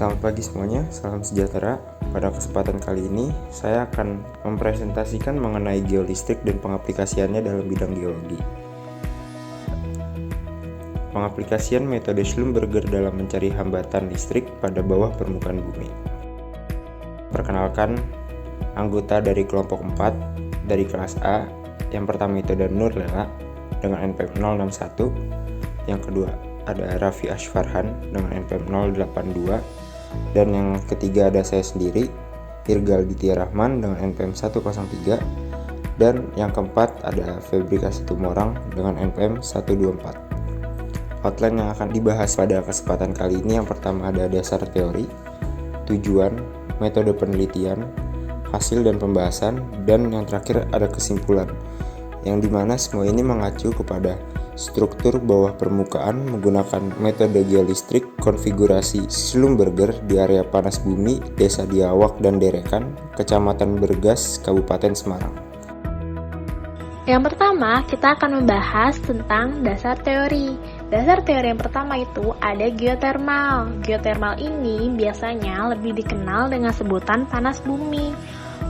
Selamat pagi semuanya, salam sejahtera. Pada kesempatan kali ini, saya akan mempresentasikan mengenai geolistrik dan pengaplikasiannya dalam bidang geologi. Pengaplikasian metode Schlumberger dalam mencari hambatan listrik pada bawah permukaan bumi. Perkenalkan, anggota dari kelompok 4 dari kelas A. Yang pertama itu ada Nur Lela dengan NPM 061. Yang kedua ada Raffi Ashfarhan dengan NPM 082. Dan yang ketiga ada saya sendiri, Irgal Ditya Rahman dengan NPM 103. Dan yang keempat ada Febrika Situmorang dengan NPM 124. Outline yang akan dibahas pada kesempatan kali ini, yang pertama ada dasar teori, tujuan, metode penelitian, hasil dan pembahasan, dan yang terakhir ada kesimpulan, yang dimana semua ini mengacu kepada struktur bawah permukaan menggunakan metode geolistrik konfigurasi Schlumberger di area panas bumi, Desa Diawak dan Derekan, Kecamatan Bergas, Kabupaten Semarang. Yang pertama, kita akan membahas tentang dasar teori. Dasar teori yang pertama itu ada geotermal. Geotermal ini biasanya lebih dikenal dengan sebutan panas bumi.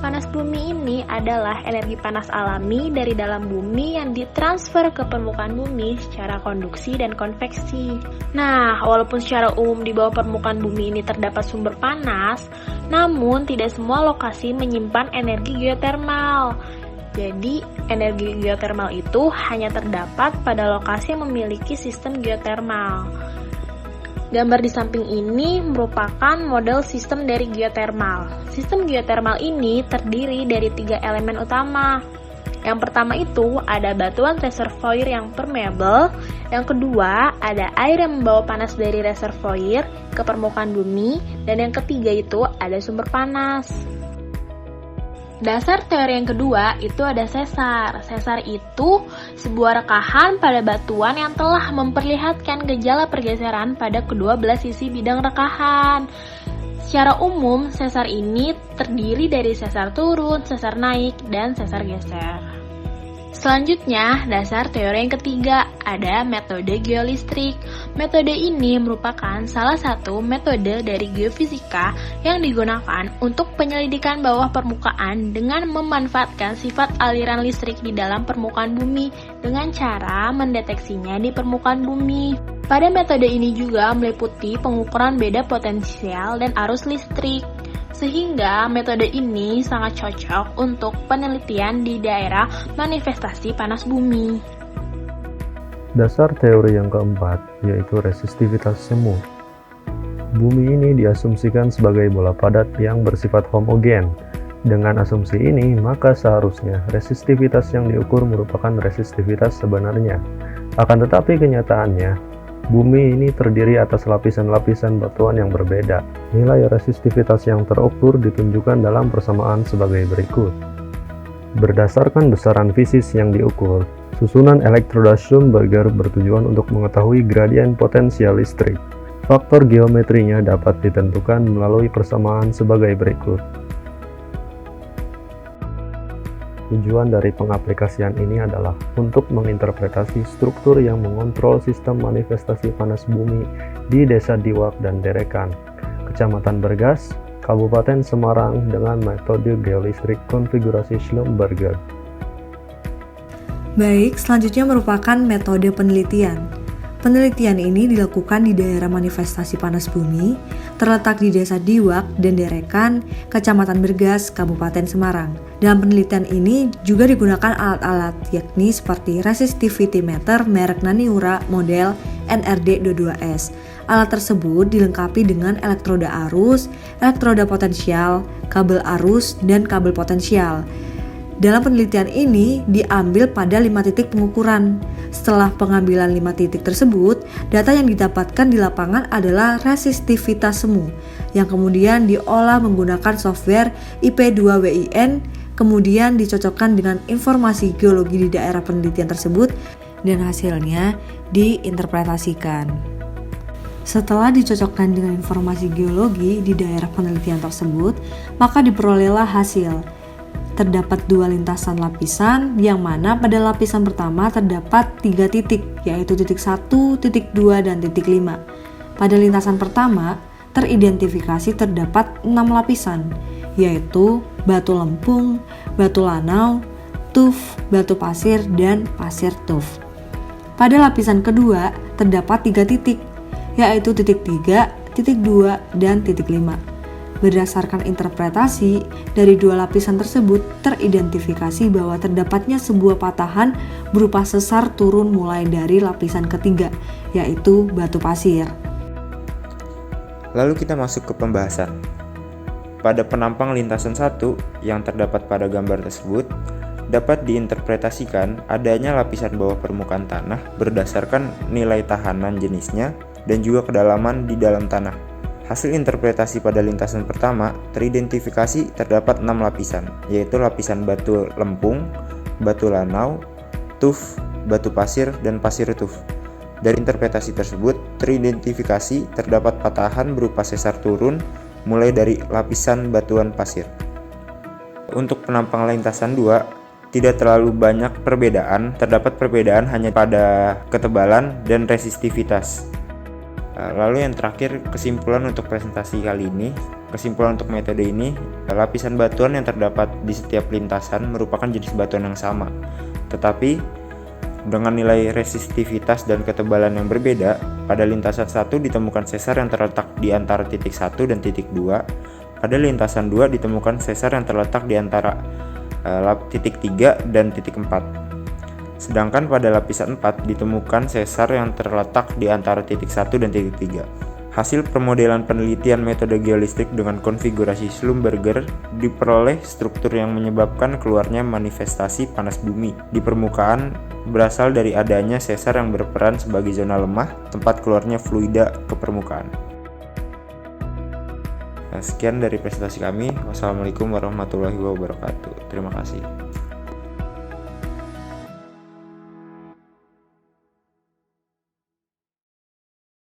Panas bumi ini adalah energi panas alami dari dalam bumi yang ditransfer ke permukaan bumi secara konduksi dan konveksi. Nah, walaupun secara umum di bawah permukaan bumi ini terdapat sumber panas, namun tidak semua lokasi menyimpan energi geotermal. Jadi, energi geotermal itu hanya terdapat pada lokasi yang memiliki sistem geotermal. Gambar di samping ini merupakan model sistem dari geotermal. Sistem geotermal ini terdiri dari 3 elemen utama. Yang pertama itu ada batuan reservoir yang permeable. Yang kedua ada air yang membawa panas dari reservoir ke permukaan bumi. Dan yang ketiga itu ada sumber panas. Dasar teori yang kedua itu ada sesar. Sesar itu sebuah rekahan pada batuan yang telah memperlihatkan gejala pergeseran pada kedua belah sisi bidang rekahan. Secara umum, sesar ini terdiri dari sesar turun, sesar naik, dan sesar geser. Selanjutnya, dasar teori yang ketiga ada metode geolistrik. Metode ini merupakan salah satu metode dari geofisika yang digunakan untuk penyelidikan bawah permukaan dengan memanfaatkan sifat aliran listrik di dalam permukaan bumi dengan cara mendeteksinya di permukaan bumi. Pada metode ini juga meliputi pengukuran beda potensial dan arus listrik. Sehingga metode ini sangat cocok untuk penelitian di daerah manifestasi panas bumi. Dasar teori yang keempat yaitu resistivitas semu. Bumi ini diasumsikan sebagai bola padat yang bersifat homogen. Dengan asumsi ini, maka seharusnya resistivitas yang diukur merupakan resistivitas sebenarnya. Akan tetapi kenyataannya, bumi ini terdiri atas lapisan-lapisan batuan yang berbeda. Nilai resistivitas yang terukur ditunjukkan dalam persamaan sebagai berikut. Berdasarkan besaran fisis yang diukur, susunan elektroda Schlumberger bertujuan untuk mengetahui gradien potensial listrik. Faktor geometrinya dapat ditentukan melalui persamaan sebagai berikut. Tujuan dari pengaplikasian ini adalah untuk menginterpretasi struktur yang mengontrol sistem manifestasi panas bumi di Desa Diwak dan Derekan, Kecamatan Bergas, Kabupaten Semarang dengan metode geolistrik konfigurasi Schlumberger. Baik, selanjutnya merupakan metode penelitian. Penelitian ini dilakukan di daerah manifestasi panas bumi, terletak di Desa Diwak dan Derekan, Kecamatan Bergas, Kabupaten Semarang. Dalam penelitian ini juga digunakan alat-alat, yakni seperti resistivity meter merek Naniura model NRD22S. Alat tersebut dilengkapi dengan elektroda arus, elektroda potensial, kabel arus, dan kabel potensial. Dalam penelitian ini diambil pada 5 titik pengukuran. Setelah pengambilan 5 titik tersebut, data yang didapatkan di lapangan adalah resistivitas semu, yang kemudian diolah menggunakan software IP2WIN, kemudian dicocokkan dengan informasi geologi di daerah penelitian tersebut, dan hasilnya diinterpretasikan. Setelah dicocokkan dengan informasi geologi di daerah penelitian tersebut, maka diperolehlah hasil. Terdapat 2 lintasan lapisan, yang mana pada lapisan pertama terdapat 3 titik, yaitu titik 1, titik 2, dan titik 5. Pada lintasan pertama, teridentifikasi terdapat 6 lapisan, yaitu batu lempung, batu lanau, tuf, batu pasir, dan pasir tuf. Pada lapisan kedua terdapat 3 titik, yaitu titik 3, titik 2, dan titik 5. Berdasarkan interpretasi dari 2 lapisan tersebut, teridentifikasi bahwa terdapatnya sebuah patahan berupa sesar turun mulai dari lapisan ketiga, yaitu batu pasir. Lalu kita masuk ke pembahasan. Pada penampang lintasan 1 yang terdapat pada gambar tersebut, dapat diinterpretasikan adanya lapisan bawah permukaan tanah berdasarkan nilai tahanan jenisnya dan juga kedalaman di dalam tanah. Hasil interpretasi pada lintasan pertama teridentifikasi terdapat 6 lapisan, yaitu lapisan batu lempung, batu lanau, tuf, batu pasir, dan pasir tuf. Dari interpretasi tersebut teridentifikasi terdapat patahan berupa sesar turun mulai dari lapisan batuan pasir. Untuk penampang lintasan 2 tidak terlalu banyak perbedaan, terdapat perbedaan hanya pada ketebalan dan resistivitas. Lalu yang terakhir, kesimpulan untuk presentasi kali ini. Kesimpulan untuk metode ini, lapisan batuan yang terdapat di setiap lintasan merupakan jenis batuan yang sama, tetapi dengan nilai resistivitas dan ketebalan yang berbeda. Pada lintasan 1 ditemukan sesar yang terletak di antara titik 1 dan titik 2. Pada lintasan 2 ditemukan sesar yang terletak di antara titik 3 dan titik 4. Sedangkan pada lapisan 4 ditemukan sesar yang terletak di antara titik 1 dan titik 3. Hasil permodelan penelitian metode geolistrik dengan konfigurasi Schlumberger diperoleh struktur yang menyebabkan keluarnya manifestasi panas bumi di permukaan berasal dari adanya sesar yang berperan sebagai zona lemah tempat keluarnya fluida ke permukaan. Sekian dari presentasi kami. Wassalamualaikum warahmatullahi wabarakatuh. Terima kasih.